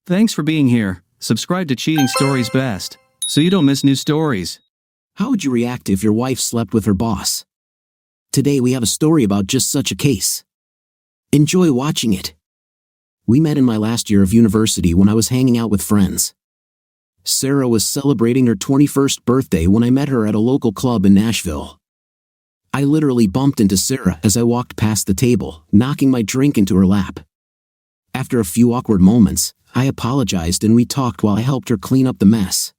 Thanks for being here. Subscribe to Cheating Stories Best, so you don't miss new stories. How would you react if your wife slept with her boss? Today we have a story about just such a case. Enjoy watching it. We met in my last year of university when I was hanging out with friends. Sarah was celebrating her 21st birthday when I met her at a local club in Nashville. I literally bumped into Sarah as I walked past the table, knocking my drink into her lap. After a few awkward moments, I apologized and we talked while I helped her clean up the mess.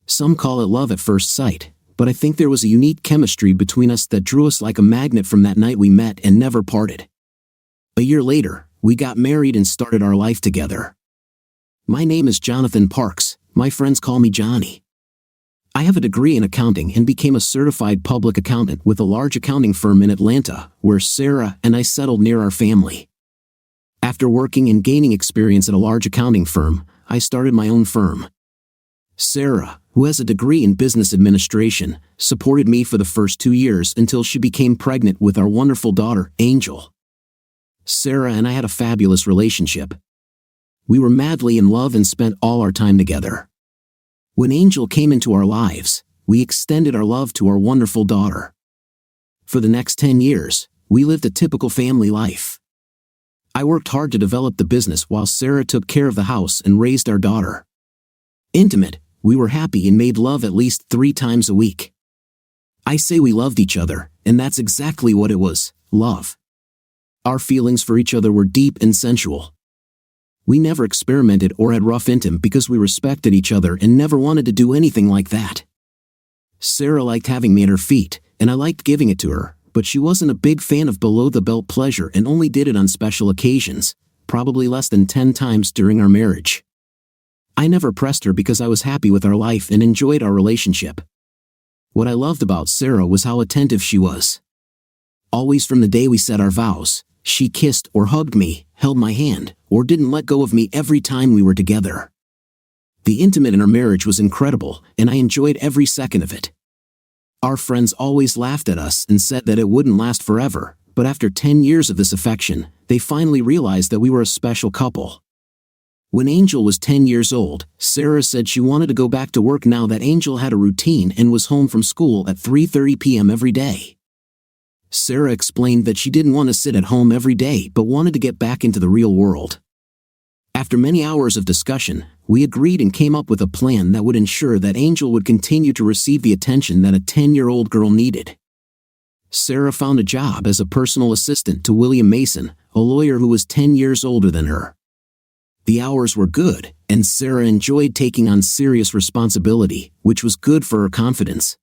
Some call it love at first sight, but I think there was a unique chemistry between us that drew us like a magnet from that night we met and never parted. A year later, we got married and started our life together. My name is Jonathan Parks. My friends call me Johnny. I have a degree in accounting and became a certified public accountant with a large accounting firm in Atlanta, where Sarah and I settled near our family. After working and gaining experience at a large accounting firm, I started my own firm. Sarah, who has a degree in business administration, supported me for the first 2 years until she became pregnant with our wonderful daughter, Angel. Sarah and I had a fabulous relationship. We were madly in love and spent all our time together. When Angel came into our lives, we extended our love to our wonderful daughter. For the next 10 years, we lived a typical family life. I worked hard to develop the business while Sarah took care of the house and raised our daughter. Intimate, we were happy and made love at least 3 times a week. I say we loved each other, and that's exactly what it was, love. Our feelings for each other were deep and sensual. We never experimented or had rough intim because we respected each other and never wanted to do anything like that. Sarah liked having me at her feet, and I liked giving it to her, but she wasn't a big fan of below-the-belt pleasure and only did it on special occasions, probably less than 10 times during our marriage. I never pressed her because I was happy with our life and enjoyed our relationship. What I loved about Sarah was how attentive she was. Always from the day we said our vows, she kissed or hugged me, held my hand, or didn't let go of me every time we were together. The intimate in our marriage was incredible, and I enjoyed every second of it. Our friends always laughed at us and said that it wouldn't last forever, but after 10 years of this affection, they finally realized that we were a special couple. When Angel was 10 years old, Sarah said she wanted to go back to work now that Angel had a routine and was home from school at 3:30 p.m. every day. Sarah explained that she didn't want to sit at home every day but wanted to get back into the real world. After many hours of discussion, we agreed and came up with a plan that would ensure that Angel would continue to receive the attention that a 10-year-old girl needed. Sarah found a job as a personal assistant to William Mason, a lawyer who was 10 years older than her. The hours were good, and Sarah enjoyed taking on serious responsibility, which was good for her confidence.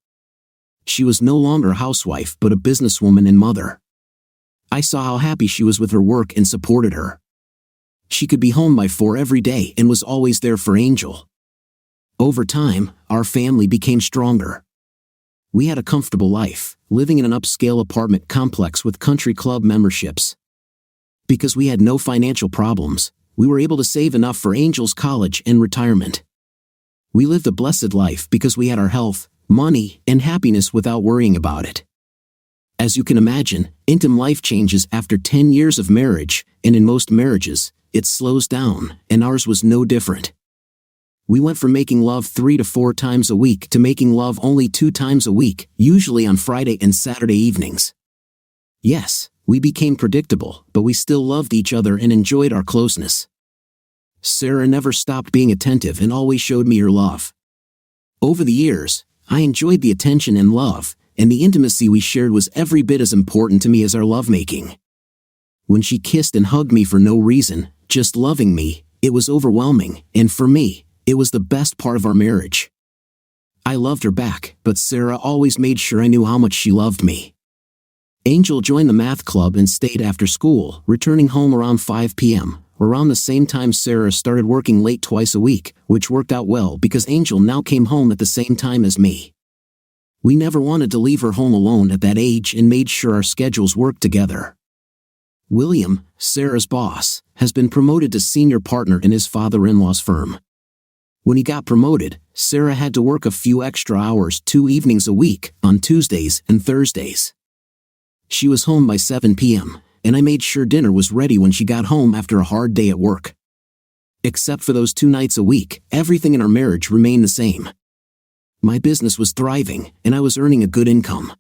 She was no longer a housewife but a businesswoman and mother. I saw how happy she was with her work and supported her. She could be home by 4 every day and was always there for Angel. Over time, our family became stronger. We had a comfortable life, living in an upscale apartment complex with country club memberships. Because we had no financial problems, we were able to save enough for Angel's college and retirement. We lived a blessed life because we had our health, money, and happiness without worrying about it. As you can imagine, intimate life changes after 10 years of marriage, and in most marriages, it slows down, and ours was no different. We went from making love 3 to 4 times a week to making love only 2 times a week, usually on Friday and Saturday evenings. Yes, we became predictable, but we still loved each other and enjoyed our closeness. Sarah never stopped being attentive and always showed me her love. Over the years, I enjoyed the attention and love, and the intimacy we shared was every bit as important to me as our lovemaking. When she kissed and hugged me for no reason, just loving me, it was overwhelming, and for me, it was the best part of our marriage. I loved her back, but Sarah always made sure I knew how much she loved me. Angel joined the math club and stayed after school, returning home around 5 p.m., around the same time Sarah started working late twice a week, which worked out well because Angel now came home at the same time as me. We never wanted to leave her home alone at that age and made sure our schedules worked together. William, Sarah's boss, has been promoted to senior partner in his father-in-law's firm. When he got promoted, Sarah had to work a few extra hours 2 evenings a week, on Tuesdays and Thursdays. She was home by 7 p.m., and I made sure dinner was ready when she got home after a hard day at work. Except for those 2 nights a week, everything in our marriage remained the same. My business was thriving, and I was earning a good income.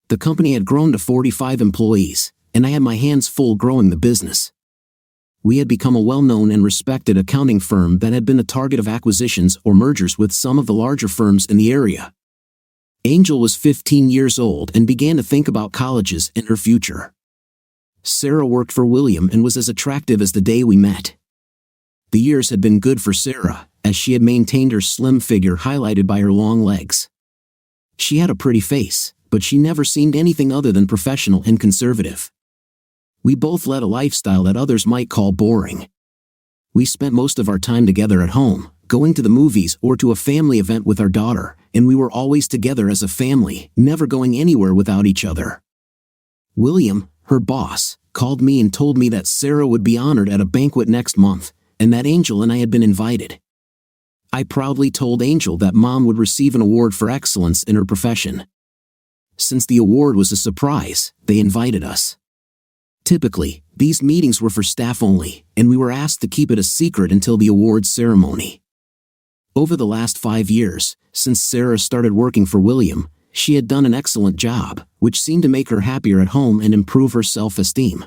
The company had grown to 45 employees, and I had my hands full growing the business. We had become a well-known and respected accounting firm that had been the target of acquisitions or mergers with some of the larger firms in the area. Angel was 15 years old and began to think about colleges and her future. Sarah worked for William and was as attractive as the day we met. The years had been good for Sarah, as she had maintained her slim figure highlighted by her long legs. She had a pretty face, but she never seemed anything other than professional and conservative. We both led a lifestyle that others might call boring. We spent most of our time together at home, going to the movies or to a family event with our daughter, and we were always together as a family, never going anywhere without each other. William, her boss, called me and told me that Sarah would be honored at a banquet next month, and that Angel and I had been invited. I proudly told Angel that Mom would receive an award for excellence in her profession. Since the award was a surprise, they invited us. Typically, these meetings were for staff only, and we were asked to keep it a secret until the awards ceremony. Over the last 5 years, since Sarah started working for William, she had done an excellent job, which seemed to make her happier at home and improve her self-esteem.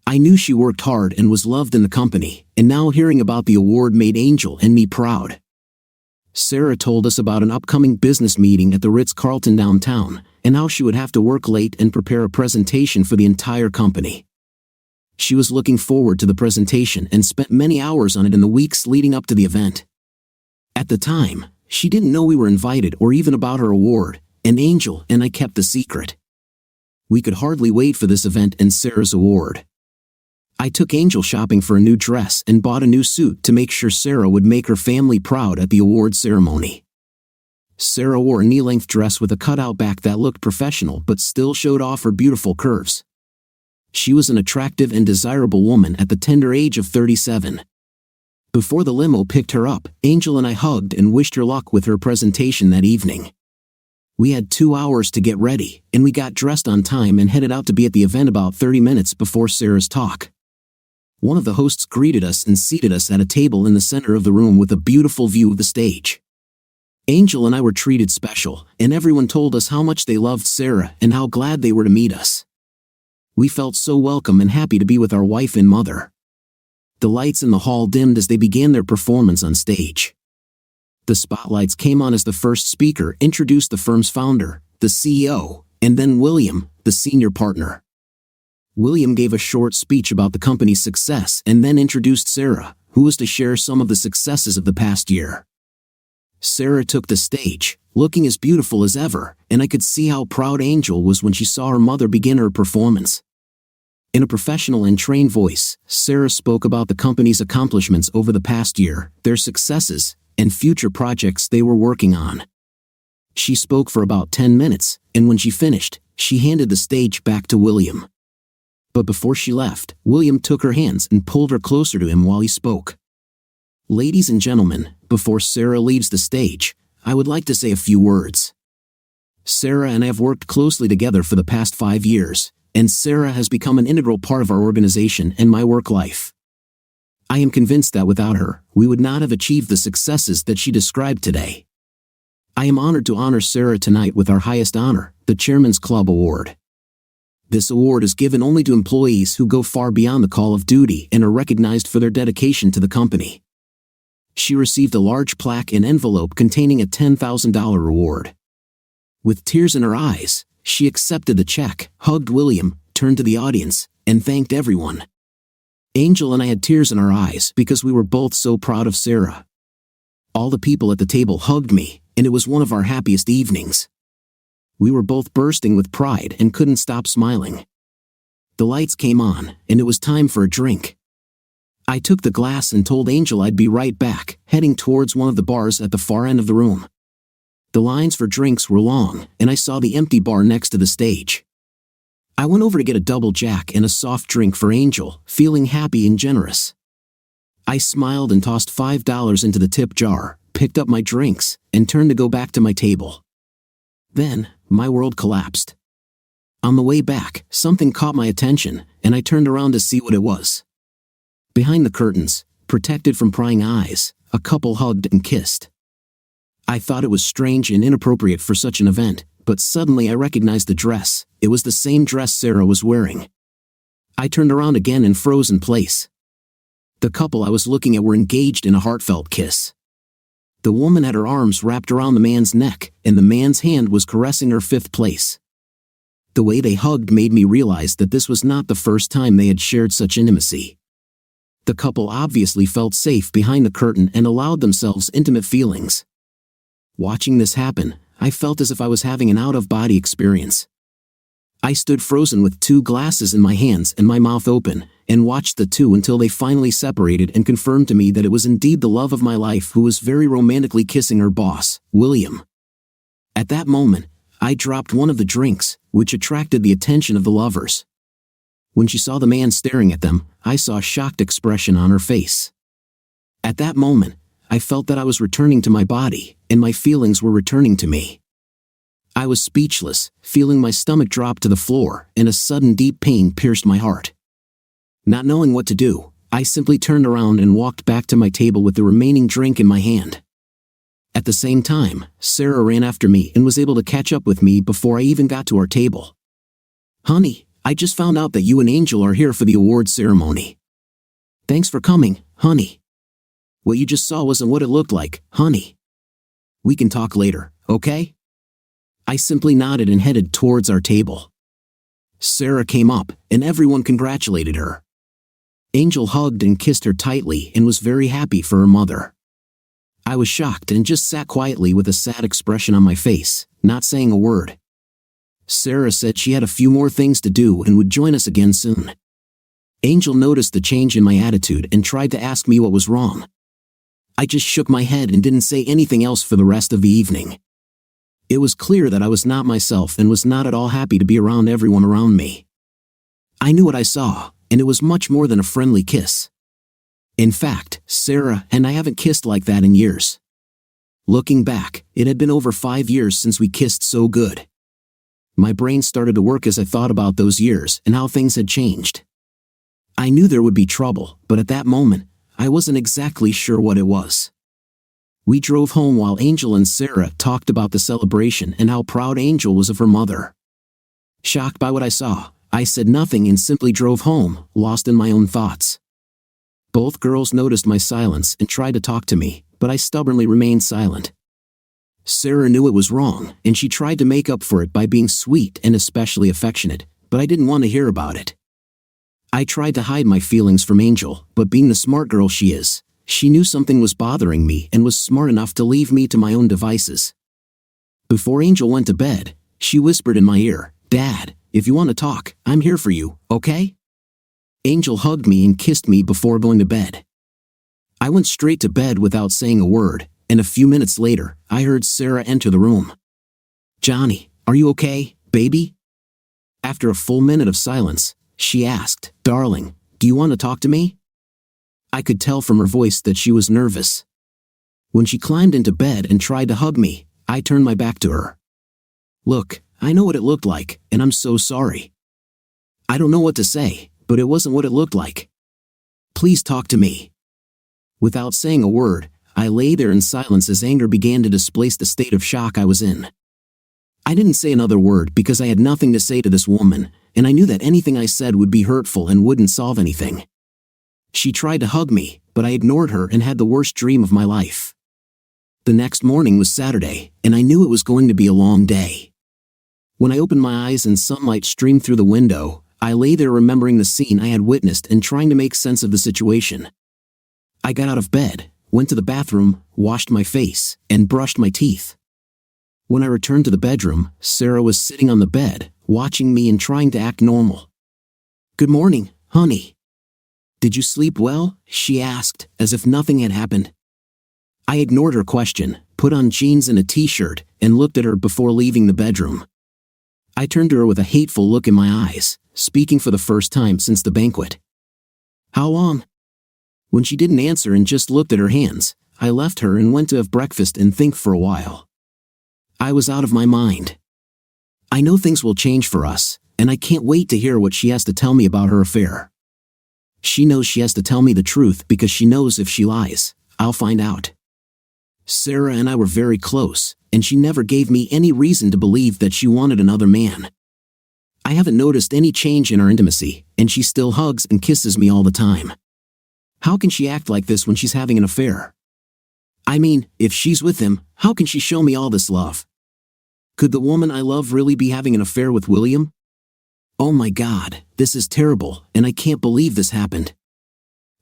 I knew she worked hard and was loved in the company, and now hearing about the award made Angel and me proud. Sarah told us about an upcoming business meeting at the Ritz-Carlton downtown, and how she would have to work late and prepare a presentation for the entire company. She was looking forward to the presentation and spent many hours on it in the weeks leading up to the event. At the time, she didn't know we were invited or even about her award, and Angel and I kept the secret. We could hardly wait for this event and Sarah's award. I took Angel shopping for a new dress and bought a new suit to make sure Sarah would make her family proud at the award ceremony. Sarah wore a knee-length dress with a cutout back that looked professional but still showed off her beautiful curves. She was an attractive and desirable woman at the tender age of 37. Before the limo picked her up, Angel and I hugged and wished her luck with her presentation that evening. We had 2 hours to get ready, and we got dressed on time and headed out to be at the event about 30 minutes before Sarah's talk. One of the hosts greeted us and seated us at a table in the center of the room with a beautiful view of the stage. Angel and I were treated special, and everyone told us how much they loved Sarah and how glad they were to meet us. We felt so welcome and happy to be with our wife and mother. The lights in the hall dimmed as they began their performance on stage. The spotlights came on as the first speaker introduced the firm's founder, the CEO, and then William, the senior partner. William gave a short speech about the company's success and then introduced Sarah, who was to share some of the successes of the past year. Sarah took the stage, looking as beautiful as ever, and I could see how proud Angel was when she saw her mother begin her performance. In a professional and trained voice, Sarah spoke about the company's accomplishments over the past year, their successes, and future projects they were working on. She spoke for about 10 minutes, and when she finished, she handed the stage back to William. But before she left, William took her hands and pulled her closer to him while he spoke. Ladies and gentlemen, before Sarah leaves the stage, I would like to say a few words. Sarah and I have worked closely together for the past 5 years, and Sarah has become an integral part of our organization and my work life. I am convinced that without her, we would not have achieved the successes that she described today. I am honored to honor Sarah tonight with our highest honor, the Chairman's Club Award. This award is given only to employees who go far beyond the call of duty and are recognized for their dedication to the company. She received a large plaque and envelope containing a $10,000 reward. With tears in her eyes, she accepted the check, hugged William, turned to the audience, and thanked everyone. Angel and I had tears in our eyes because we were both so proud of Sarah. All the people at the table hugged me, and it was one of our happiest evenings. We were both bursting with pride and couldn't stop smiling. The lights came on, and it was time for a drink. I took the glass and told Angel I'd be right back, heading towards one of the bars at the far end of the room. The lines for drinks were long, and I saw the empty bar next to the stage. I went over to get a double jack and a soft drink for Angel, feeling happy and generous. I smiled and tossed $5 into the tip jar, picked up my drinks, and turned to go back to my table. Then, my world collapsed. On the way back, something caught my attention, and I turned around to see what it was. Behind the curtains, protected from prying eyes, a couple hugged and kissed. I thought it was strange and inappropriate for such an event, but suddenly I recognized the dress. It was the same dress Sarah was wearing. I turned around again and froze in place. The couple I was looking at were engaged in a heartfelt kiss. The woman had her arms wrapped around the man's neck, and the man's hand was caressing her fifth place. The way they hugged made me realize that this was not the first time they had shared such intimacy. The couple obviously felt safe behind the curtain and allowed themselves intimate feelings. Watching this happen, I felt as if I was having an out-of-body experience. I stood frozen with 2 glasses in my hands and my mouth open, and watched the two until they finally separated and confirmed to me that it was indeed the love of my life who was very romantically kissing her boss, William. At that moment, I dropped one of the drinks, which attracted the attention of the lovers. When she saw the man staring at them, I saw a shocked expression on her face. At that moment, I felt that I was returning to my body, and my feelings were returning to me. I was speechless, feeling my stomach drop to the floor, and a sudden deep pain pierced my heart. Not knowing what to do, I simply turned around and walked back to my table with the remaining drink in my hand. At the same time, Sarah ran after me and was able to catch up with me before I even got to our table. "Honey, I just found out that you and Angel are here for the awards ceremony. Thanks for coming, honey. What you just saw wasn't what it looked like, honey. We can talk later, okay?" I simply nodded and headed towards our table. Sarah came up, and everyone congratulated her. Angel hugged and kissed her tightly and was very happy for her mother. I was shocked and just sat quietly with a sad expression on my face, not saying a word. Sarah said she had a few more things to do and would join us again soon. Angel noticed the change in my attitude and tried to ask me what was wrong. I just shook my head and didn't say anything else for the rest of the evening. It was clear that I was not myself and was not at all happy to be around everyone around me. I knew what I saw, and it was much more than a friendly kiss. In fact, Sarah and I haven't kissed like that in years. Looking back, it had been over 5 years since we kissed so good. My brain started to work as I thought about those years and how things had changed. I knew there would be trouble, but at that moment, I wasn't exactly sure what it was. We drove home while Angel and Sarah talked about the celebration and how proud Angel was of her mother. Shocked by what I saw, I said nothing and simply drove home, lost in my own thoughts. Both girls noticed my silence and tried to talk to me, but I stubbornly remained silent. Sarah knew it was wrong, and she tried to make up for it by being sweet and especially affectionate, but I didn't want to hear about it. I tried to hide my feelings from Angel, but being the smart girl she is, she knew something was bothering me and was smart enough to leave me to my own devices. Before Angel went to bed, she whispered in my ear, "Dad, if you want to talk, I'm here for you, okay?" Angel hugged me and kissed me before going to bed. I went straight to bed without saying a word, and a few minutes later, I heard Sarah enter the room. "Johnny, are you okay, baby?" After a full minute of silence, she asked, "Darling, do you want to talk to me?" I could tell from her voice that she was nervous. When she climbed into bed and tried to hug me, I turned my back to her. "Look, I know what it looked like, and I'm so sorry. I don't know what to say, but it wasn't what it looked like. Please talk to me." Without saying a word, I lay there in silence as anger began to displace the state of shock I was in. I didn't say another word because I had nothing to say to this woman, and I knew that anything I said would be hurtful and wouldn't solve anything. She tried to hug me, but I ignored her and had the worst dream of my life. The next morning was Saturday, and I knew it was going to be a long day. When I opened my eyes and sunlight streamed through the window, I lay there remembering the scene I had witnessed and trying to make sense of the situation. I got out of bed, went to the bathroom, washed my face, and brushed my teeth. When I returned to the bedroom, Sarah was sitting on the bed, watching me and trying to act normal. "Good morning, honey. Did you sleep well?" she asked, as if nothing had happened. I ignored her question, put on jeans and a t-shirt, and looked at her before leaving the bedroom. I turned to her with a hateful look in my eyes, speaking for the first time since the banquet. "How long?" When she didn't answer and just looked at her hands, I left her and went to have breakfast and think for a while. I was out of my mind. I know things will change for us, and I can't wait to hear what she has to tell me about her affair. She knows she has to tell me the truth because she knows if she lies, I'll find out. Sarah and I were very close, and she never gave me any reason to believe that she wanted another man. I haven't noticed any change in our intimacy, and she still hugs and kisses me all the time. How can she act like this when she's having an affair? I mean, if she's with him, how can she show me all this love? Could the woman I love really be having an affair with William? Oh my God, this is terrible, and I can't believe this happened.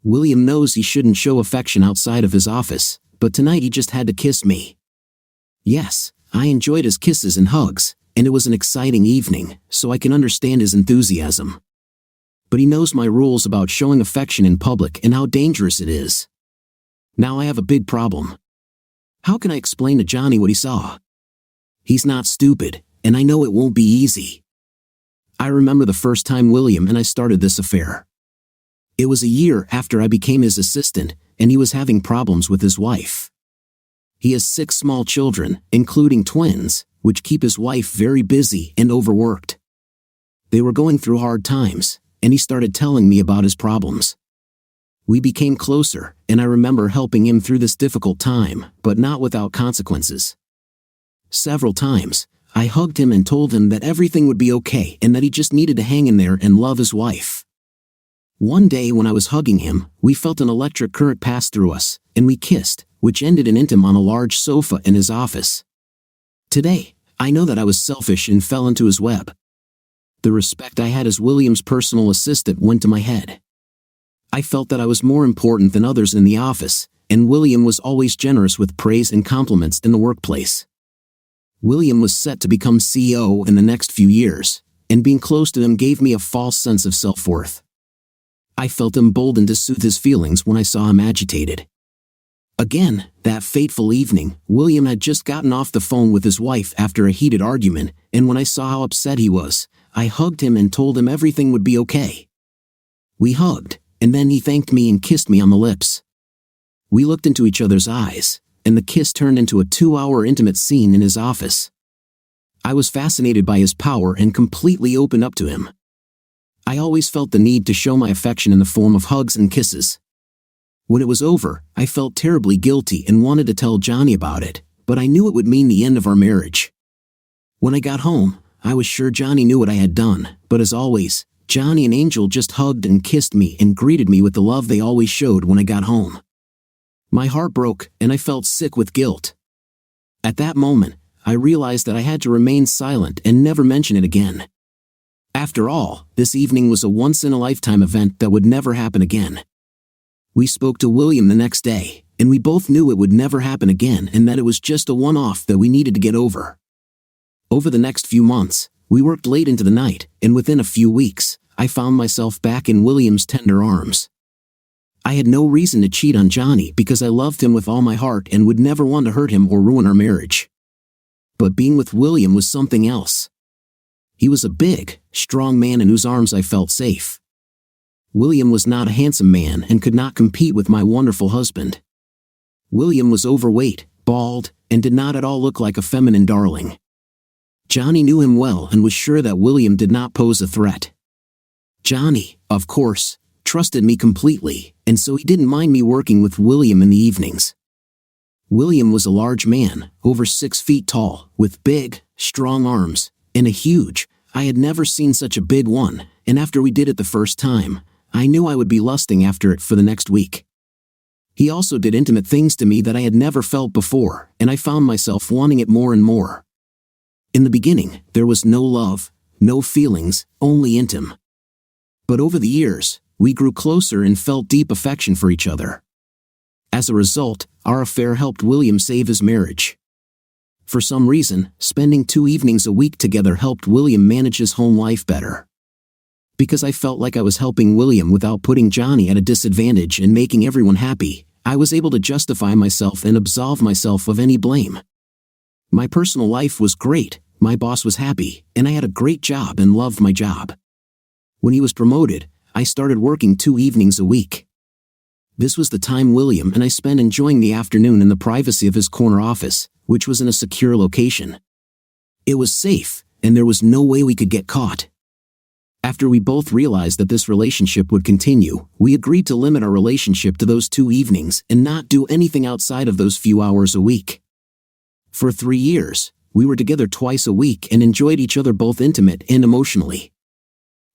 William knows he shouldn't show affection outside of his office, but tonight he just had to kiss me. Yes, I enjoyed his kisses and hugs, and it was an exciting evening, so I can understand his enthusiasm. But he knows my rules about showing affection in public and how dangerous it is. Now I have a big problem. How can I explain to Johnny what he saw? He's not stupid, and I know it won't be easy. I remember the first time William and I started this affair. It was a year after I became his assistant, and he was having problems with his wife. He has 6 small children, including twins, which keep his wife very busy and overworked. They were going through hard times, and he started telling me about his problems. We became closer, and I remember helping him through this difficult time, but not without consequences. Several times, I hugged him and told him that everything would be okay and that he just needed to hang in there and love his wife. One day when I was hugging him, we felt an electric current pass through us, and we kissed, which ended in intim on a large sofa in his office. Today, I know that I was selfish and fell into his web. The respect I had as William's personal assistant went to my head. I felt that I was more important than others in the office, and William was always generous with praise and compliments in the workplace. William was set to become CEO in the next few years, and being close to him gave me a false sense of self-worth. I felt emboldened to soothe his feelings when I saw him agitated. Again, that fateful evening, William had just gotten off the phone with his wife after a heated argument, and when I saw how upset he was, I hugged him and told him everything would be okay. We hugged, and then he thanked me and kissed me on the lips. We looked into each other's eyes, and the kiss turned into a 2-hour intimate scene in his office. I was fascinated by his power and completely opened up to him. I always felt the need to show my affection in the form of hugs and kisses. When it was over, I felt terribly guilty and wanted to tell Johnny about it, but I knew it would mean the end of our marriage. When I got home, I was sure Johnny knew what I had done, but as always, Johnny and Angel just hugged and kissed me and greeted me with the love they always showed when I got home. My heart broke, and I felt sick with guilt. At that moment, I realized that I had to remain silent and never mention it again. After all, this evening was a once-in-a-lifetime event that would never happen again. We spoke to William the next day, and we both knew it would never happen again and that it was just a one-off that we needed to get over. Over the next few months, we worked late into the night, and within a few weeks, I found myself back in William's tender arms. I had no reason to cheat on Johnny because I loved him with all my heart and would never want to hurt him or ruin our marriage. But being with William was something else. He was a big, strong man in whose arms I felt safe. William was not a handsome man and could not compete with my wonderful husband. William was overweight, bald, and did not at all look like a feminine darling. Johnny knew him well and was sure that William did not pose a threat. Johnny, of course, trusted me completely, and so he didn't mind me working with William in the evenings. William was a large man, over 6 feet tall, with big, strong arms, and I had never seen such a big one, and after we did it the first time, I knew I would be lusting after it for the next week. He also did intimate things to me that I had never felt before, and I found myself wanting it more and more. In the beginning, there was no love, no feelings, only intim. But over the years, we grew closer and felt deep affection for each other. As a result, our affair helped William save his marriage. For some reason, spending 2 evenings a week together helped William manage his home life better. Because I felt like I was helping William without putting Johnny at a disadvantage and making everyone happy, I was able to justify myself and absolve myself of any blame. My personal life was great, my boss was happy, and I had a great job and loved my job. When he was promoted, I started working 2 evenings a week. This was the time William and I spent enjoying the afternoon in the privacy of his corner office, which was in a secure location. It was safe, and there was no way we could get caught. After we both realized that this relationship would continue, we agreed to limit our relationship to those 2 evenings and not do anything outside of those few hours a week. For 3 years, we were together twice a week and enjoyed each other both intimate and emotionally.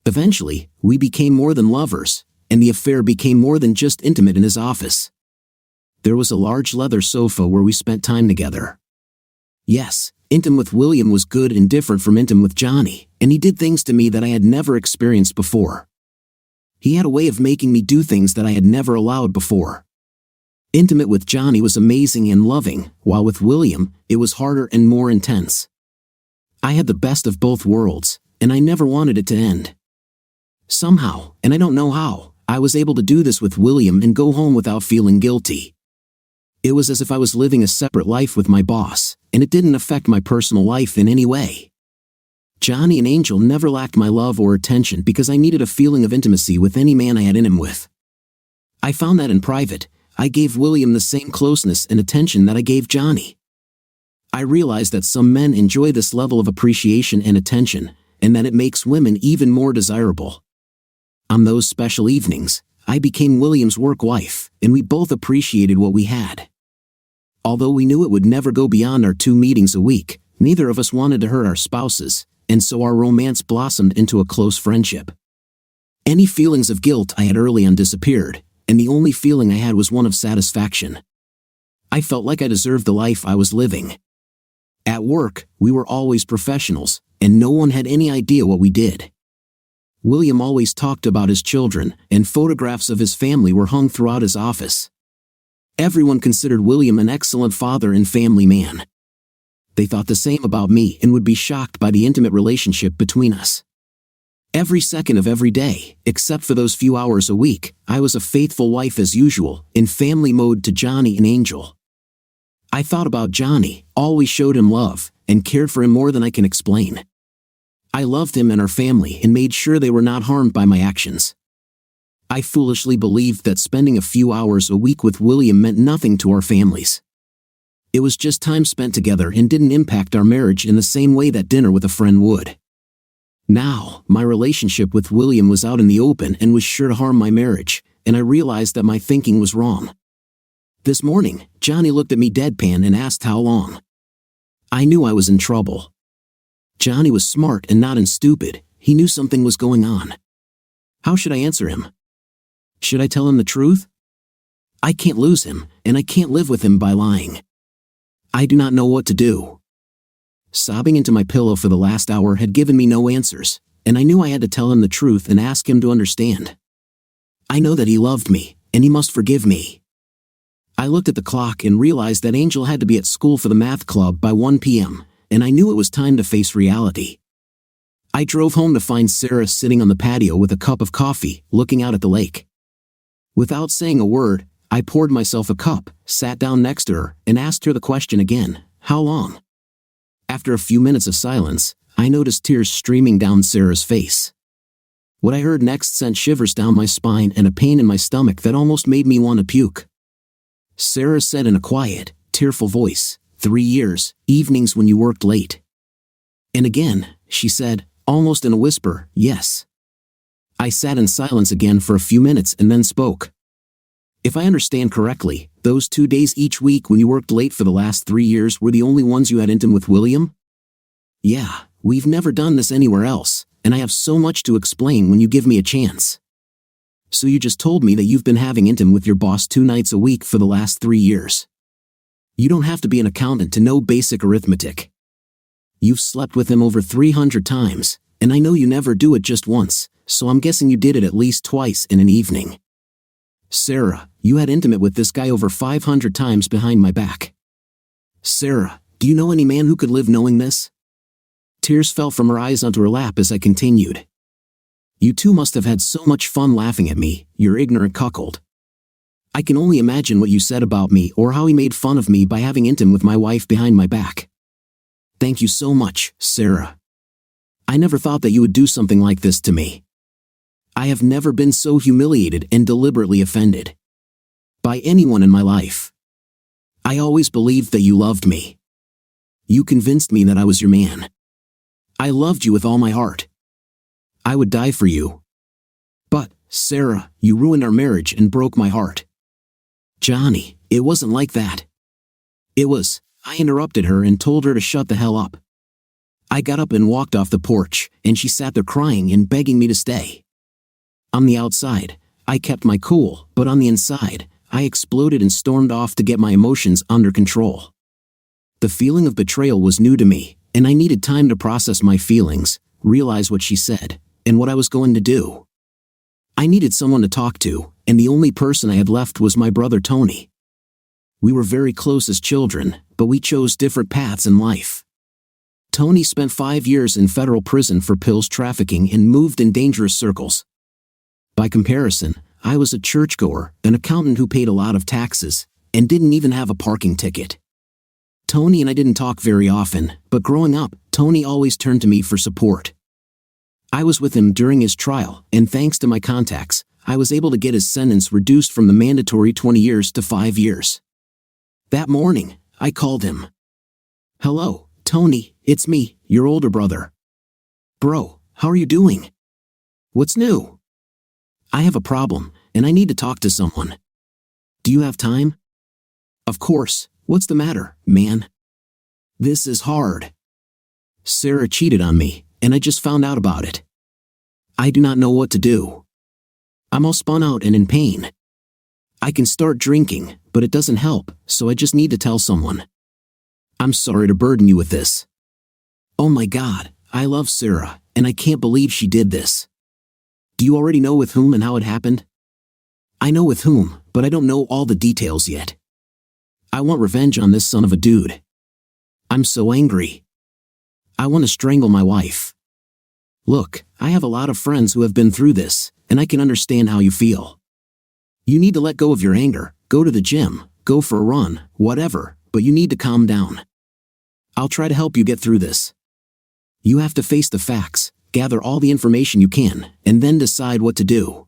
Eventually, we became more than lovers, and the affair became more than just intimate in his office. There was a large leather sofa where we spent time together. Yes, intim with William was good and different from intim with Johnny, and he did things to me that I had never experienced before. He had a way of making me do things that I had never allowed before. Intimate with Johnny was amazing and loving, while with William, it was harder and more intense. I had the best of both worlds, and I never wanted it to end. Somehow, and I don't know how, I was able to do this with William and go home without feeling guilty. It was as if I was living a separate life with my boss, and it didn't affect my personal life in any way. Johnny and Angel never lacked my love or attention because I needed a feeling of intimacy with any man I had in him with. I found that in private, I gave William the same closeness and attention that I gave Johnny. I realized that some men enjoy this level of appreciation and attention, and that it makes women even more desirable. On those special evenings, I became William's work wife, and we both appreciated what we had. Although we knew it would never go beyond our 2 meetings a week, neither of us wanted to hurt our spouses, and so our romance blossomed into a close friendship. Any feelings of guilt I had early on disappeared, and the only feeling I had was one of satisfaction. I felt like I deserved the life I was living. At work, we were always professionals, and no one had any idea what we did. William always talked about his children, and photographs of his family were hung throughout his office. Everyone considered William an excellent father and family man. They thought the same about me and would be shocked by the intimate relationship between us. Every second of every day, except for those few hours a week, I was a faithful wife as usual, in family mode to Johnny and Angel. I thought about Johnny, always showed him love, and cared for him more than I can explain. I loved him and our family and made sure they were not harmed by my actions. I foolishly believed that spending a few hours a week with William meant nothing to our families. It was just time spent together and didn't impact our marriage in the same way that dinner with a friend would. Now, my relationship with William was out in the open and was sure to harm my marriage, and I realized that my thinking was wrong. This morning, Johnny looked at me deadpan and asked how long. I knew I was in trouble. Johnny was smart and not stupid. He knew something was going on. How should I answer him? Should I tell him the truth? I can't lose him, and I can't live with him by lying. I do not know what to do. Sobbing into my pillow for the last hour had given me no answers, and I knew I had to tell him the truth and ask him to understand. I know that he loved me, and he must forgive me. I looked at the clock and realized that Angel had to be at school for the math club by 1 p.m., and I knew it was time to face reality. I drove home to find Sarah sitting on the patio with a cup of coffee, looking out at the lake. Without saying a word, I poured myself a cup, sat down next to her, and asked her the question again, how long? After a few minutes of silence, I noticed tears streaming down Sarah's face. What I heard next sent shivers down my spine and a pain in my stomach that almost made me want to puke. Sarah said in a quiet, tearful voice, 3 years, evenings when you worked late. And again, she said, almost in a whisper, yes. I sat in silence again for a few minutes and then spoke. If I understand correctly, those 2 days each week when you worked late for the last 3 years were the only ones you had intim with William? Yeah, we've never done this anywhere else, and I have so much to explain when you give me a chance. So you just told me that you've been having intim with your boss 2 nights a week for the last 3 years. You don't have to be an accountant to know basic arithmetic. You've slept with him over 300 times, and I know you never do it just once, so I'm guessing you did it at least twice in an evening. Sarah, you had intimate with this guy over 500 times behind my back. Sarah, do you know any man who could live knowing this? Tears fell from her eyes onto her lap as I continued. You two must have had so much fun laughing at me, your ignorant cuckold. I can only imagine what you said about me or how he made fun of me by having intim with my wife behind my back. Thank you so much, Sarah. I never thought that you would do something like this to me. I have never been so humiliated and deliberately offended by anyone in my life. I always believed that you loved me. You convinced me that I was your man. I loved you with all my heart. I would die for you. But, Sarah, you ruined our marriage and broke my heart. Johnny, it wasn't like that. It was, I interrupted her and told her to shut the hell up. I got up and walked off the porch, and she sat there crying and begging me to stay. On the outside, I kept my cool, but on the inside, I exploded and stormed off to get my emotions under control. The feeling of betrayal was new to me, and I needed time to process my feelings, realize what she said, and what I was going to do. I needed someone to talk to, and the only person I had left was my brother Tony. We were very close as children, but we chose different paths in life. Tony spent 5 years in federal prison for pills trafficking and moved in dangerous circles. By comparison, I was a churchgoer, an accountant who paid a lot of taxes, and didn't even have a parking ticket. Tony and I didn't talk very often, but growing up, Tony always turned to me for support. I was with him during his trial, and thanks to my contacts, I was able to get his sentence reduced from the mandatory 20 years to 5 years. That morning, I called him. "Hello, Tony, it's me, your older brother. Bro, how are you doing? What's new? I have a problem, and I need to talk to someone. Do you have time?" "Of course, what's the matter, man?" "This is hard. Sarah cheated on me, and I just found out about it. I do not know what to do. I'm all spun out and in pain. I can start drinking, but it doesn't help, so I just need to tell someone. I'm sorry to burden you with this. Oh my God, I love Sarah, and I can't believe she did this. Do you already know with whom and how it happened?" "I know with whom, but I don't know all the details yet. I want revenge on this son of a dude. I'm so angry. I want to strangle my wife. Look, I have a lot of friends who have been through this, and I can understand how you feel. You need to let go of your anger, go to the gym, go for a run, whatever, but you need to calm down. I'll try to help you get through this. You have to face the facts, gather all the information you can, and then decide what to do.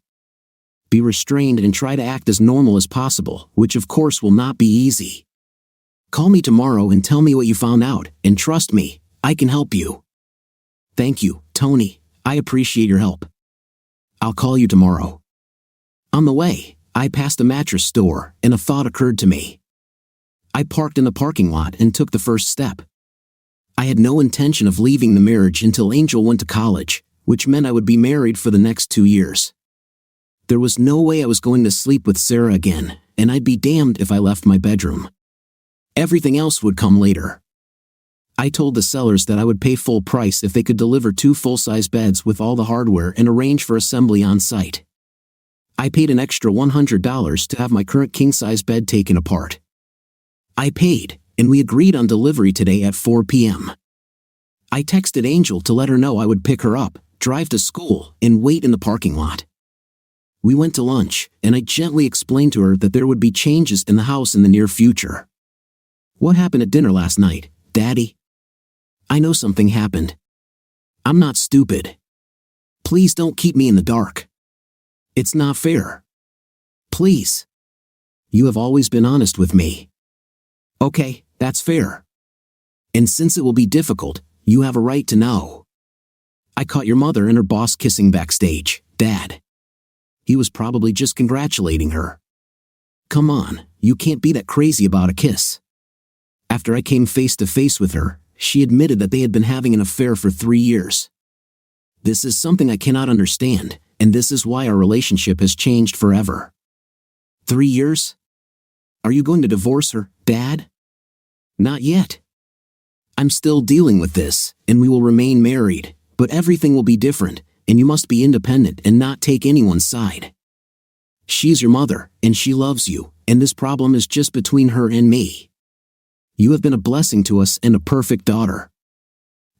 Be restrained and try to act as normal as possible, which of course will not be easy. Call me tomorrow and tell me what you found out, and trust me, I can help you. Thank you, Tony, I appreciate your help. I'll call you tomorrow." On the way, I passed a mattress store, and a thought occurred to me. I parked in the parking lot and took the first step. I had no intention of leaving the marriage until Angel went to college, which meant I would be married for the next 2 years. There was no way I was going to sleep with Sarah again, and I'd be damned if I left my bedroom. Everything else would come later. I told the sellers that I would pay full price if they could deliver 2 full-size beds with all the hardware and arrange for assembly on site. I paid an extra $100 to have my current king-size bed taken apart. I paid, and we agreed on delivery today at 4 p.m. I texted Angel to let her know I would pick her up, drive to school, and wait in the parking lot. We went to lunch, and I gently explained to her that there would be changes in the house in the near future. "What happened at dinner last night, Daddy?" "I know something happened. I'm not stupid. Please don't keep me in the dark. It's not fair. Please. You have always been honest with me." "Okay, that's fair. And since it will be difficult, you have a right to know. I caught your mother and her boss kissing backstage, Dad. He was probably just congratulating her. Come on, you can't be that crazy about a kiss." After I came face to face with her, she admitted that they had been having an affair for 3 years. This is something I cannot understand, and this is why our relationship has changed forever. 3 years? Are you going to divorce her, Dad? Not yet. I'm still dealing with this, and we will remain married, but everything will be different, and you must be independent and not take anyone's side. She's your mother, and she loves you, and this problem is just between her and me. You have been a blessing to us and a perfect daughter.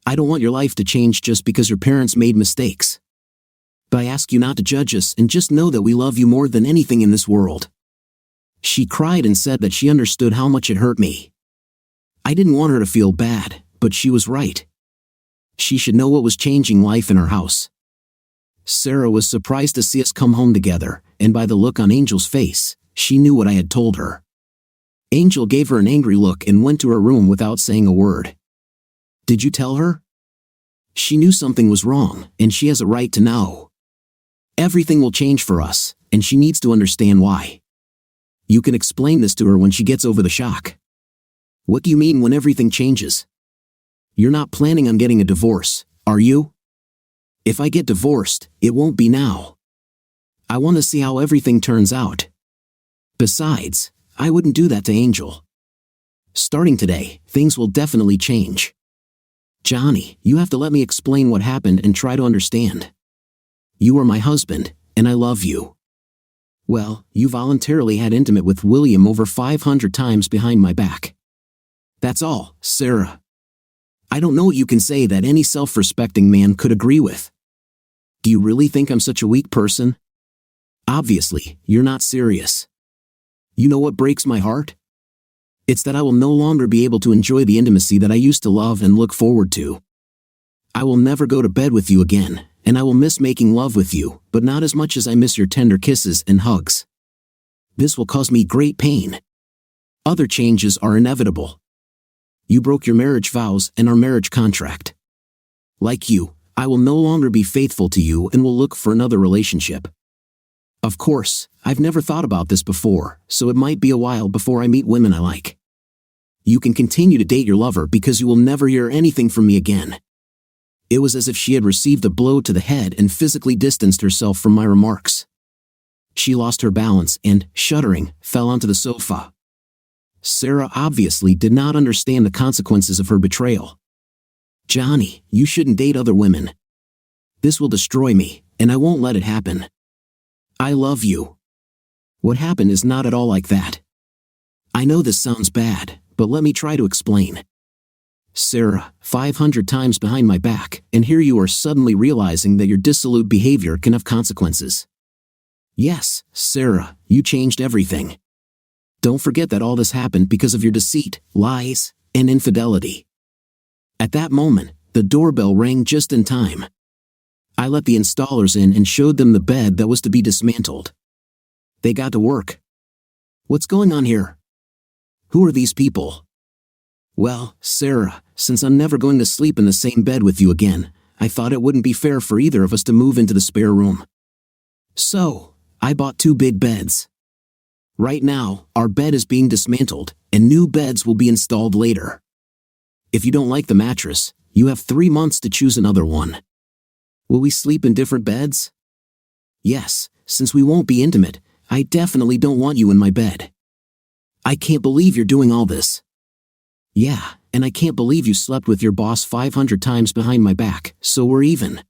I don't want your life to change just because your parents made mistakes. But I ask you not to judge us and just know that we love you more than anything in this world." She cried and said that she understood how much it hurt me. I didn't want her to feel bad, but she was right. She should know what was changing life in our house. Sarah was surprised to see us come home together, and by the look on Angel's face, she knew what I had told her. Angel gave her an angry look and went to her room without saying a word. "Did you tell her?" She knew something was wrong, and she has a right to know. Everything will change for us, and she needs to understand why. You can explain this to her when she gets over the shock. What do you mean when everything changes? You're not planning on getting a divorce, are you? If I get divorced, it won't be now. I want to see how everything turns out. Besides, I wouldn't do that to Angel. Starting today, things will definitely change. Johnny, you have to let me explain what happened and try to understand. You are my husband, and I love you. Well, you voluntarily had intimate with William over 500 times behind my back. That's all, Sarah. I don't know what you can say that any self-respecting man could agree with. Do you really think I'm such a weak person? Obviously, you're not serious. You know what breaks my heart? It's that I will no longer be able to enjoy the intimacy that I used to love and look forward to. I will never go to bed with you again, and I will miss making love with you, but not as much as I miss your tender kisses and hugs. This will cause me great pain. Other changes are inevitable. You broke your marriage vows and our marriage contract. Like you, I will no longer be faithful to you and will look for another relationship. Of course, I've never thought about this before, so it might be a while before I meet women I like. You can continue to date your lover because you will never hear anything from me again. It was as if she had received a blow to the head and physically distanced herself from my remarks. She lost her balance and, shuddering, fell onto the sofa. Sarah obviously did not understand the consequences of her betrayal. Johnny, you shouldn't date other women. This will destroy me, and I won't let it happen. I love you. What happened is not at all like that. I know this sounds bad, but let me try to explain. Sarah, 500 times behind my back, and here you are suddenly realizing that your dissolute behavior can have consequences. Yes, Sarah, you changed everything. Don't forget that all this happened because of your deceit, lies, and infidelity. At that moment, the doorbell rang just in time. I let the installers in and showed them the bed that was to be dismantled. They got to work. What's going on here? Who are these people? Well, Sarah, since I'm never going to sleep in the same bed with you again, I thought it wouldn't be fair for either of us to move into the spare room. So, I bought 2 big beds. Right now, our bed is being dismantled, and new beds will be installed later. If you don't like the mattress, you have 3 months to choose another one. Will we sleep in different beds? Yes, since we won't be intimate, I definitely don't want you in my bed. I can't believe you're doing all this. Yeah, and I can't believe you slept with your boss 500 times behind my back, so we're even.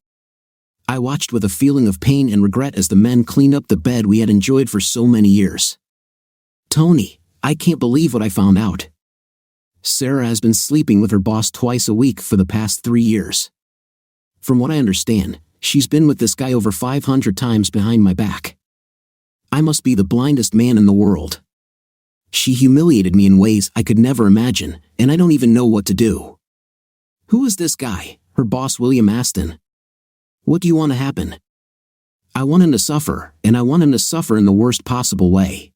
I watched with a feeling of pain and regret as the men cleaned up the bed we had enjoyed for so many years. Tony, I can't believe what I found out. Sarah has been sleeping with her boss twice a week for the past 3 years. From what I understand, she's been with this guy over 500 times behind my back. I must be the blindest man in the world. She humiliated me in ways I could never imagine, and I don't even know what to do. Who is this guy, her boss William Aston? What do you want to happen? I want him to suffer, and I want him to suffer in the worst possible way.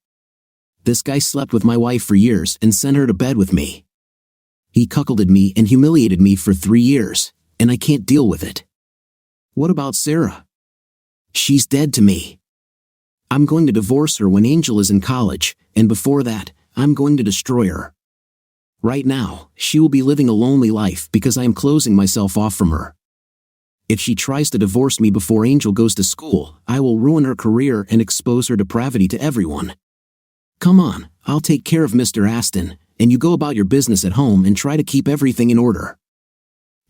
This guy slept with my wife for years and sent her to bed with me. He cuckolded me and humiliated me for 3 years, and I can't deal with it. What about Sarah? She's dead to me. I'm going to divorce her when Angel is in college, and before that, I'm going to destroy her. Right now, she will be living a lonely life because I am closing myself off from her. If she tries to divorce me before Angel goes to school, I will ruin her career and expose her depravity to everyone. Come on, I'll take care of Mr. Aston, and you go about your business at home and try to keep everything in order.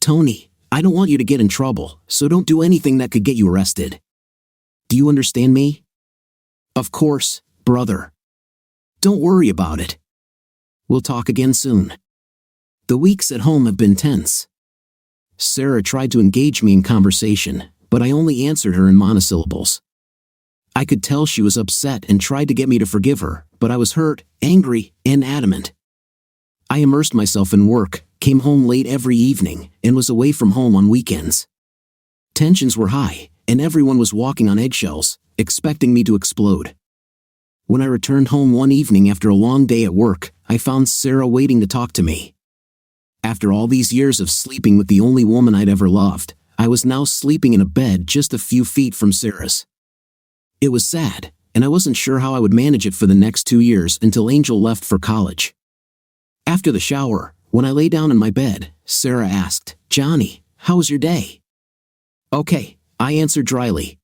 Tony, I don't want you to get in trouble, so don't do anything that could get you arrested. Do you understand me? Of course, brother. Don't worry about it. We'll talk again soon. The weeks at home have been tense. Sarah tried to engage me in conversation, but I only answered her in monosyllables. I could tell she was upset and tried to get me to forgive her, but I was hurt, angry, and adamant. I immersed myself in work, came home late every evening, and was away from home on weekends. Tensions were high, and everyone was walking on eggshells, expecting me to explode. When I returned home one evening after a long day at work, I found Sarah waiting to talk to me. After all these years of sleeping with the only woman I'd ever loved, I was now sleeping in a bed just a few feet from Sarah's. It was sad, and I wasn't sure how I would manage it for the next 2 years until Angel left for college. After the shower, when I lay down in my bed, Sarah asked, "Johnny, how was your day?" "Okay," I answered dryly.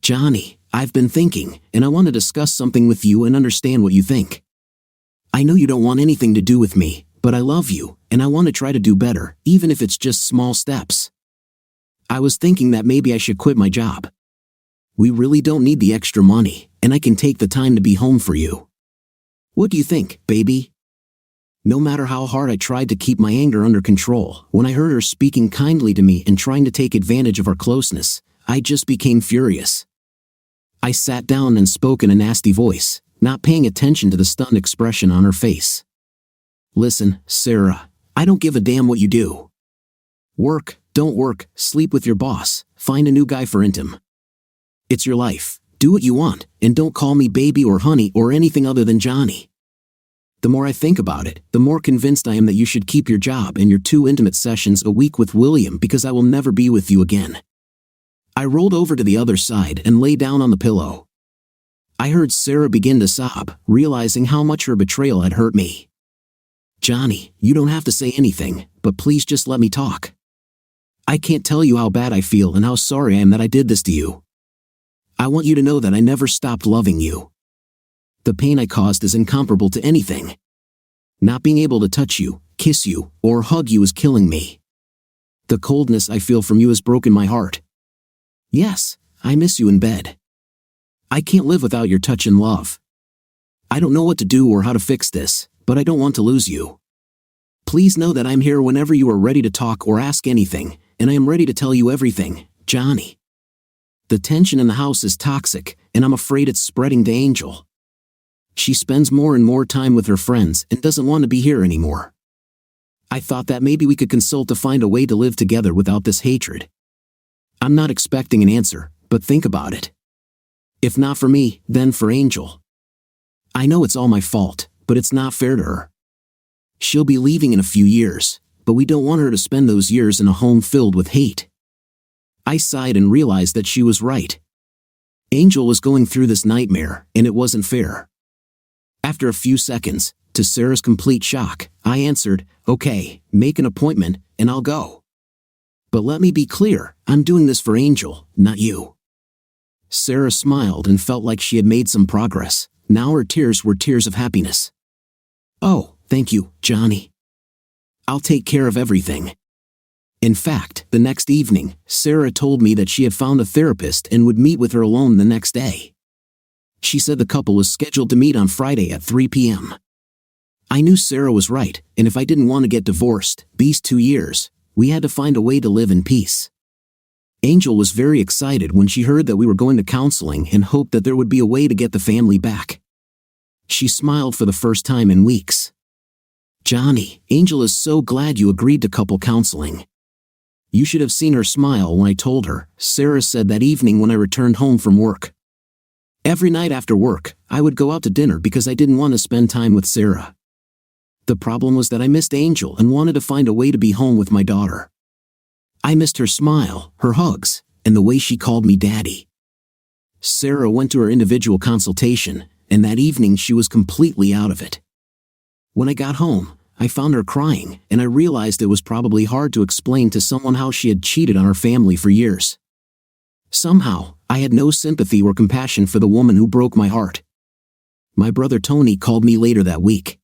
"Johnny, I've been thinking, and I want to discuss something with you and understand what you think. I know you don't want anything to do with me, but I love you, and I want to try to do better, even if it's just small steps. I was thinking that maybe I should quit my job. We really don't need the extra money, and I can take the time to be home for you. What do you think, baby?" No matter how hard I tried to keep my anger under control, when I heard her speaking kindly to me and trying to take advantage of our closeness, I just became furious. I sat down and spoke in a nasty voice, not paying attention to the stunned expression on her face. "Listen, Sarah, I don't give a damn what you do. Work, don't work, sleep with your boss, find a new guy for intim. It's your life, do what you want, and don't call me baby or honey or anything other than Johnny. The more I think about it, the more convinced I am that you should keep your job and your 2 intimate sessions a week with William, because I will never be with you again." I rolled over to the other side and lay down on the pillow. I heard Sarah begin to sob, realizing how much her betrayal had hurt me. "Johnny, you don't have to say anything, but please just let me talk. I can't tell you how bad I feel and how sorry I am that I did this to you. I want you to know that I never stopped loving you. The pain I caused is incomparable to anything. Not being able to touch you, kiss you, or hug you is killing me. The coldness I feel from you has broken my heart. Yes, I miss you in bed. I can't live without your touch and love. I don't know what to do or how to fix this, but I don't want to lose you. Please know that I'm here whenever you are ready to talk or ask anything, and I am ready to tell you everything, Johnny. The tension in the house is toxic, and I'm afraid it's spreading to Angel. She spends more and more time with her friends and doesn't want to be here anymore. I thought that maybe we could consult to find a way to live together without this hatred. I'm not expecting an answer, but think about it. If not for me, then for Angel. I know it's all my fault, but it's not fair to her. She'll be leaving in a few years, but we don't want her to spend those years in a home filled with hate." I sighed and realized that she was right. Angel was going through this nightmare, and it wasn't fair. After a few seconds, to Sarah's complete shock, I answered, "Okay, make an appointment, and I'll go. But let me be clear, I'm doing this for Angel, not you." Sarah smiled and felt like she had made some progress. Now her tears were tears of happiness. "Oh, thank you, Johnny. I'll take care of everything." In fact, the next evening, Sarah told me that she had found a therapist and would meet with her alone the next day. She said the couple was scheduled to meet on Friday at 3 p.m. I knew Sarah was right, and if I didn't want to get divorced, these 2 years, we had to find a way to live in peace. Angel was very excited when she heard that we were going to counseling and hoped that there would be a way to get the family back. She smiled for the first time in weeks. "Johnny, Angel is so glad you agreed to couple counseling. You should have seen her smile when I told her," Sarah said that evening when I returned home from work. Every night after work, I would go out to dinner because I didn't want to spend time with Sarah. The problem was that I missed Angel and wanted to find a way to be home with my daughter. I missed her smile, her hugs, and the way she called me daddy. Sarah went to her individual consultation, and that evening she was completely out of it. When I got home, I found her crying, and I realized it was probably hard to explain to someone how she had cheated on her family for years. Somehow, I had no sympathy or compassion for the woman who broke my heart. My brother Tony called me later that week.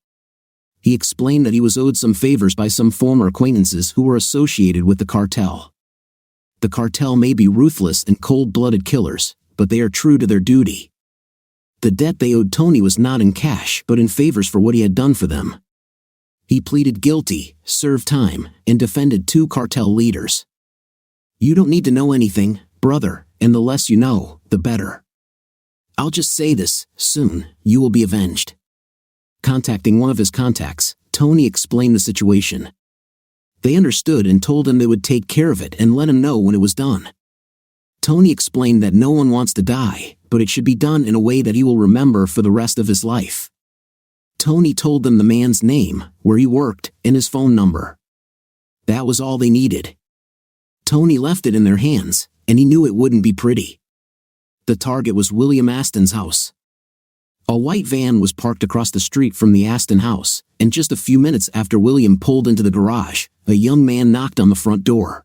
He explained that he was owed some favors by some former acquaintances who were associated with the cartel. The cartel may be ruthless and cold-blooded killers, but they are true to their duty. The debt they owed Tony was not in cash but in favors for what he had done for them. He pleaded guilty, served time, and defended 2 cartel leaders. You don't need to know anything, brother, and the less you know, the better. I'll just say this, soon, you will be avenged. Contacting one of his contacts, Tony explained the situation. They understood and told him they would take care of it and let him know when it was done. Tony explained that no one wants to die, but it should be done in a way that he will remember for the rest of his life. Tony told them the man's name, where he worked, and his phone number. That was all they needed. Tony left it in their hands, and he knew it wouldn't be pretty. The target was William Aston's house. A white van was parked across the street from the Aston house, and just a few minutes after William pulled into the garage, a young man knocked on the front door.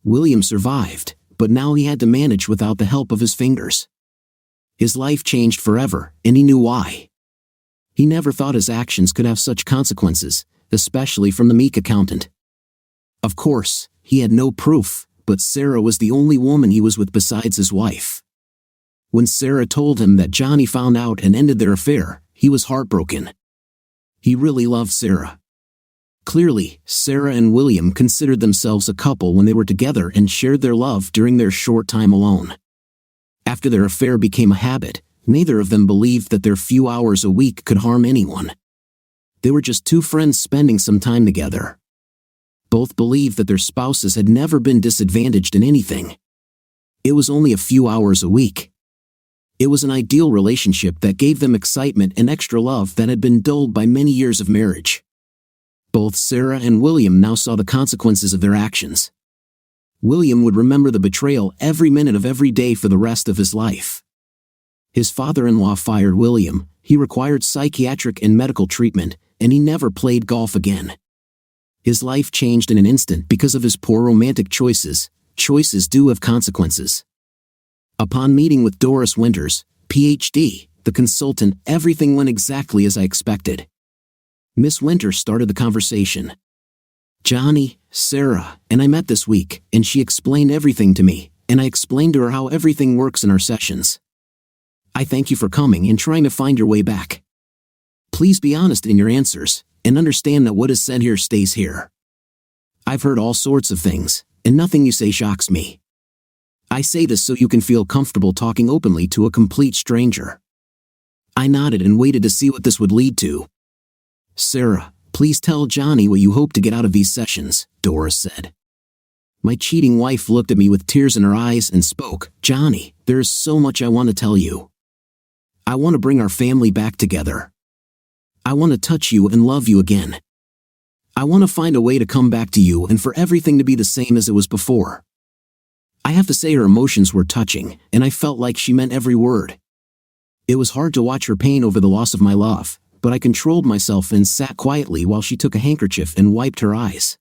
William survived, but now he had to manage without the help of his fingers. His life changed forever, and he knew why. He never thought his actions could have such consequences, especially from the meek accountant. Of course, he had no proof, but Sarah was the only woman he was with besides his wife. When Sarah told him that Johnny found out and ended their affair, he was heartbroken. He really loved Sarah. Clearly, Sarah and William considered themselves a couple when they were together and shared their love during their short time alone. After their affair became a habit, neither of them believed that their few hours a week could harm anyone. They were just two friends spending some time together. Both believed that their spouses had never been disadvantaged in anything. It was only a few hours a week. It was an ideal relationship that gave them excitement and extra love that had been dulled by many years of marriage. Both Sarah and William now saw the consequences of their actions. William would remember the betrayal every minute of every day for the rest of his life. His father-in-law fired William, he required psychiatric and medical treatment, and he never played golf again. His life changed in an instant because of his poor romantic choices. Choices do have consequences. Upon meeting with Doris Winters, Ph.D., the consultant, everything went exactly as I expected. Miss Winters started the conversation. Johnny, Sarah, and I met this week, and she explained everything to me, and I explained to her how everything works in our sessions. I thank you for coming and trying to find your way back. Please be honest in your answers, and understand that what is said here stays here. I've heard all sorts of things, and nothing you say shocks me. I say this so you can feel comfortable talking openly to a complete stranger. I nodded and waited to see what this would lead to. Sarah, please tell Johnny what you hope to get out of these sessions, Doris said. My cheating wife looked at me with tears in her eyes and spoke. Johnny, there is so much I want to tell you. I want to bring our family back together. I want to touch you and love you again. I want to find a way to come back to you and for everything to be the same as it was before. I have to say her emotions were touching, and I felt like she meant every word. It was hard to watch her pain over the loss of my love, but I controlled myself and sat quietly while she took a handkerchief and wiped her eyes.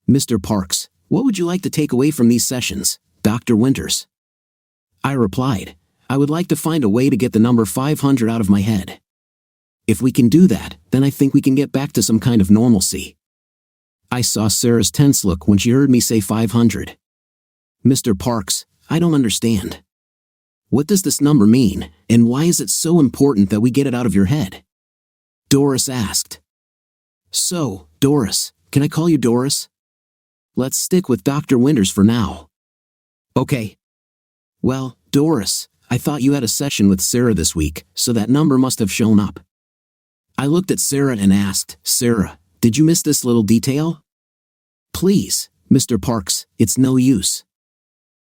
Mr. Parks, what would you like to take away from these sessions, Dr. Winters? I replied, I would like to find a way to get the number 500 out of my head. If we can do that, then I think we can get back to some kind of normalcy. I saw Sarah's tense look when she heard me say 500. Mr. Parks, I don't understand. What does this number mean, and why is it so important that we get it out of your head? Doris asked. So, Doris, can I call you Doris? Let's stick with Dr. Winters for now. Okay. Well, Doris, I thought you had a session with Sarah this week, so that number must have shown up. I looked at Sarah and asked, Sarah, did you miss this little detail? Please, Mr. Parks, it's no use.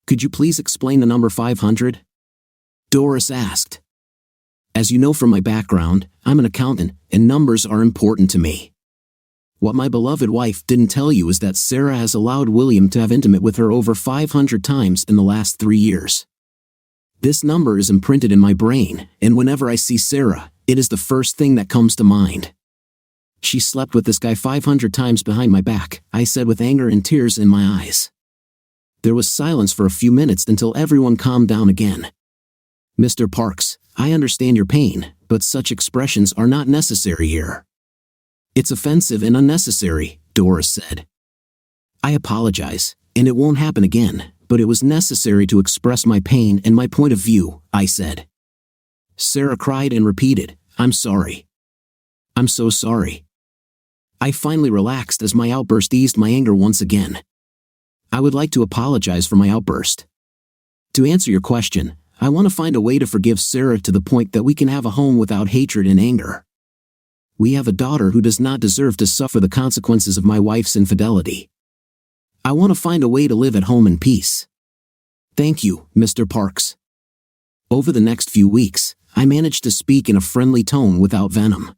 Could you please explain the number 500? Doris asked. As you know from my background, I'm an accountant, and numbers are important to me. What my beloved wife didn't tell you is that Sarah has allowed William to have intimate with her over 500 times in the last 3 years. This number is imprinted in my brain, and whenever I see Sarah, it is the first thing that comes to mind. She slept with this guy 500 times behind my back, I said with anger and tears in my eyes. There was silence for a few minutes until everyone calmed down again. Mr. Parks, I understand your pain, but such expressions are not necessary here. It's offensive and unnecessary, Doris said. I apologize, and it won't happen again, but it was necessary to express my pain and my point of view, I said. Sarah cried and repeated, I'm sorry. I'm so sorry. I finally relaxed as my outburst eased my anger once again. I would like to apologize for my outburst. To answer your question, I want to find a way to forgive Sarah to the point that we can have a home without hatred and anger. We have a daughter who does not deserve to suffer the consequences of my wife's infidelity. I want to find a way to live at home in peace. Thank you, Mr. Parks. Over the next few weeks, I managed to speak in a friendly tone without venom.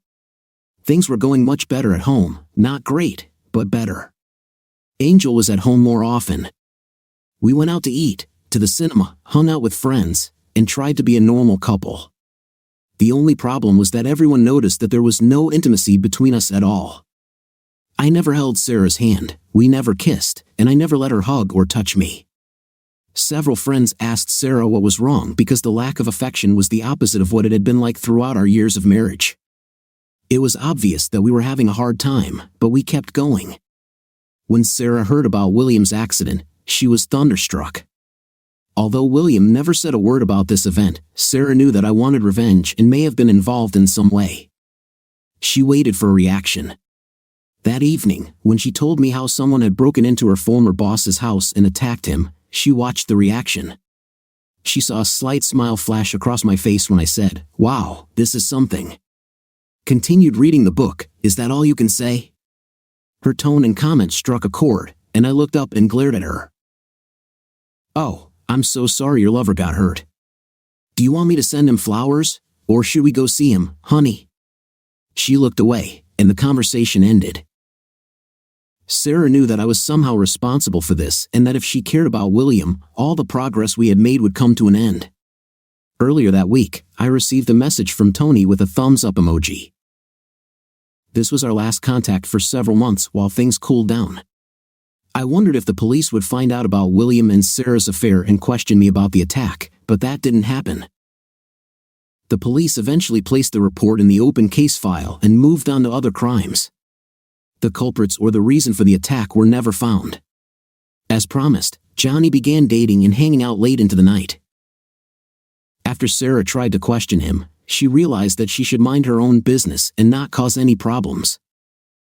Things were going much better at home, not great, but better. Angel was at home more often. We went out to eat, to the cinema, hung out with friends, and tried to be a normal couple. The only problem was that everyone noticed that there was no intimacy between us at all. I never held Sarah's hand, we never kissed, and I never let her hug or touch me. Several friends asked Sarah what was wrong because the lack of affection was the opposite of what it had been like throughout our years of marriage. It was obvious that we were having a hard time, but we kept going. When Sarah heard about William's accident, she was thunderstruck. Although William never said a word about this event, Sarah knew that I wanted revenge and may have been involved in some way. She waited for a reaction. That evening, when she told me how someone had broken into her former boss's house and attacked him, she watched the reaction. She saw a slight smile flash across my face when I said, "Wow, this is something." Continued reading the book, is that all you can say? Her tone and comment struck a chord, and I looked up and glared at her. "Oh, I'm so sorry your lover got hurt. Do you want me to send him flowers, or should we go see him, honey?" She looked away, and the conversation ended. Sarah knew that I was somehow responsible for this and that if she cared about William, all the progress we had made would come to an end. Earlier that week, I received a message from Tony with a thumbs up emoji. This was our last contact for several months while things cooled down. I wondered if the police would find out about William and Sarah's affair and question me about the attack, but that didn't happen. The police eventually placed the report in the open case file and moved on to other crimes. The culprits or the reason for the attack were never found. As promised, Johnny began dating and hanging out late into the night. After Sarah tried to question him, she realized that she should mind her own business and not cause any problems.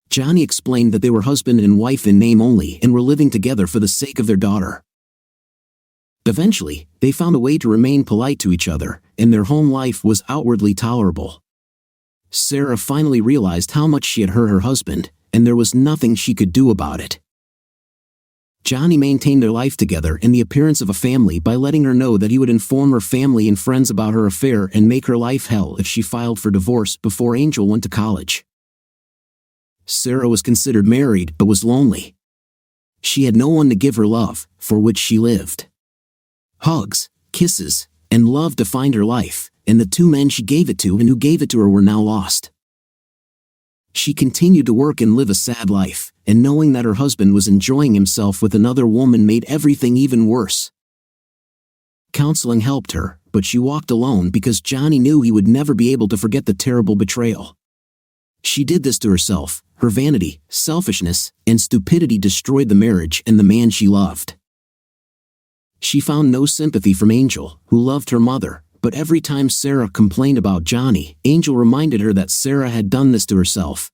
Johnny explained that they were husband and wife in name only and were living together for the sake of their daughter. Eventually, they found a way to remain polite to each other, and their home life was outwardly tolerable. Sarah finally realized how much she had hurt her husband, and there was nothing she could do about it. Johnny maintained their life together in the appearance of a family by letting her know that he would inform her family and friends about her affair and make her life hell if she filed for divorce before Angel went to college. Sarah was considered married but was lonely. She had no one to give her love, for which she lived. Hugs, kisses, and love defined her life, and the two men she gave it to and who gave it to her were now lost. She continued to work and live a sad life, and knowing that her husband was enjoying himself with another woman made everything even worse. Counseling helped her, but she walked alone because Johnny knew he would never be able to forget the terrible betrayal. She did this to herself. Her vanity, selfishness, and stupidity destroyed the marriage and the man she loved. She found no sympathy from Angel, who loved her mother, but every time Sarah complained about Johnny, Angel reminded her that Sarah had done this to herself.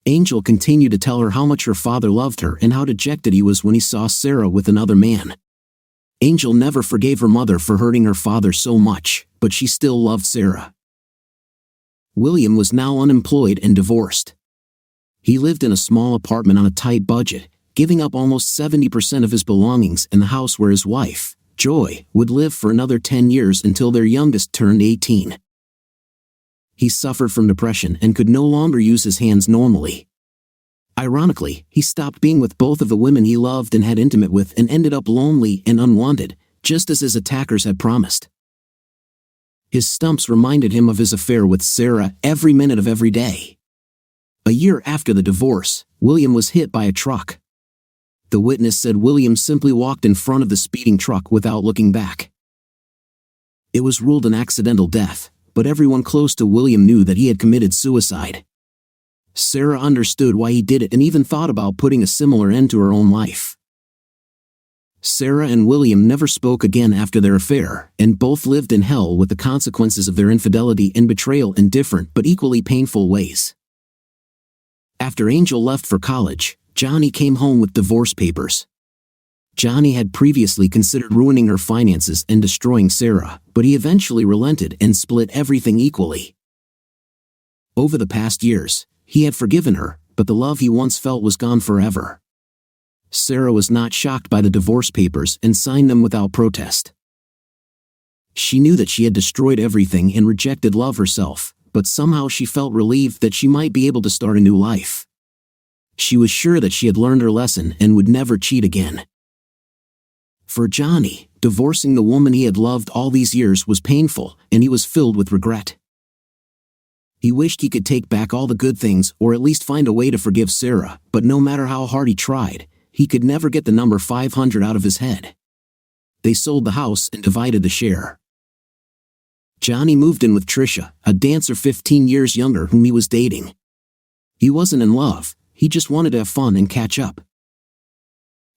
Angel continued to tell her how much her father loved her and how dejected he was when he saw Sarah with another man. Angel never forgave her mother for hurting her father so much, but she still loved Sarah. William was now unemployed and divorced. He lived in a small apartment on a tight budget, giving up almost 70% of his belongings in the house where his wife, Joy, would live for another 10 years until their youngest turned 18. He suffered from depression and could no longer use his hands normally. Ironically, he stopped being with both of the women he loved and had intimate with and ended up lonely and unwanted, just as his attackers had promised. His stumps reminded him of his affair with Sarah every minute of every day. A year after the divorce, William was hit by a truck. The witness said William simply walked in front of the speeding truck without looking back. It was ruled an accidental death, but everyone close to William knew that he had committed suicide. Sarah understood why he did it and even thought about putting a similar end to her own life. Sarah and William never spoke again after their affair, and both lived in hell with the consequences of their infidelity and betrayal in different but equally painful ways. After Angel left for college, Johnny came home with divorce papers. Johnny had previously considered ruining her finances and destroying Sarah, but he eventually relented and split everything equally. Over the past years, he had forgiven her, but the love he once felt was gone forever. Sarah was not shocked by the divorce papers and signed them without protest. She knew that she had destroyed everything and rejected love herself, but somehow she felt relieved that she might be able to start a new life. She was sure that she had learned her lesson and would never cheat again. For Johnny, divorcing the woman he had loved all these years was painful, and he was filled with regret. He wished he could take back all the good things or at least find a way to forgive Sarah, but no matter how hard he tried, he could never get the number 500 out of his head. They sold the house and divided the share. Johnny moved in with Tricia, a dancer 15 years younger whom he was dating. He wasn't in love, he just wanted to have fun and catch up.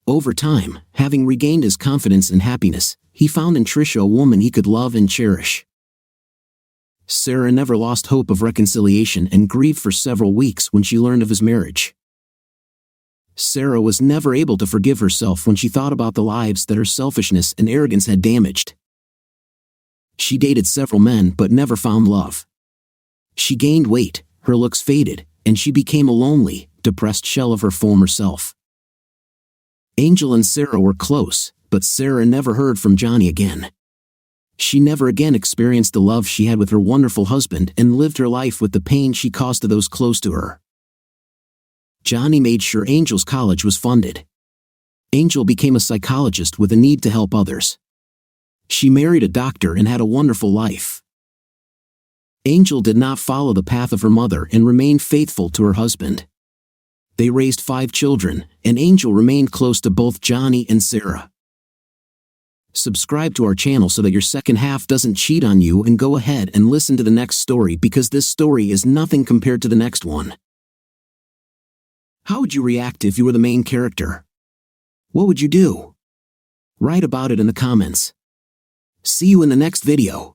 Over time, having regained his confidence and happiness, he found in Tricia a woman he could love and cherish. Sarah never lost hope of reconciliation and grieved for several weeks when she learned of his marriage. Sarah was never able to forgive herself when she thought about the lives that her selfishness and arrogance had damaged. She dated several men but never found love. She gained weight, her looks faded, and she became a lonely, depressed shell of her former self. Angel and Sarah were close, but Sarah never heard from Johnny again. She never again experienced the love she had with her wonderful husband and lived her life with the pain she caused to those close to her. Johnny made sure Angel's college was funded. Angel became a psychologist with a need to help others. She married a doctor and had a wonderful life. Angel did not follow the path of her mother and remained faithful to her husband. They raised 5 children, and Angel remained close to both Johnny and Sarah. Subscribe to our channel so that your second half doesn't cheat on you, and go ahead and listen to the next story because this story is nothing compared to the next one. How would you react if you were the main character? What would you do? Write about it in the comments. See you in the next video.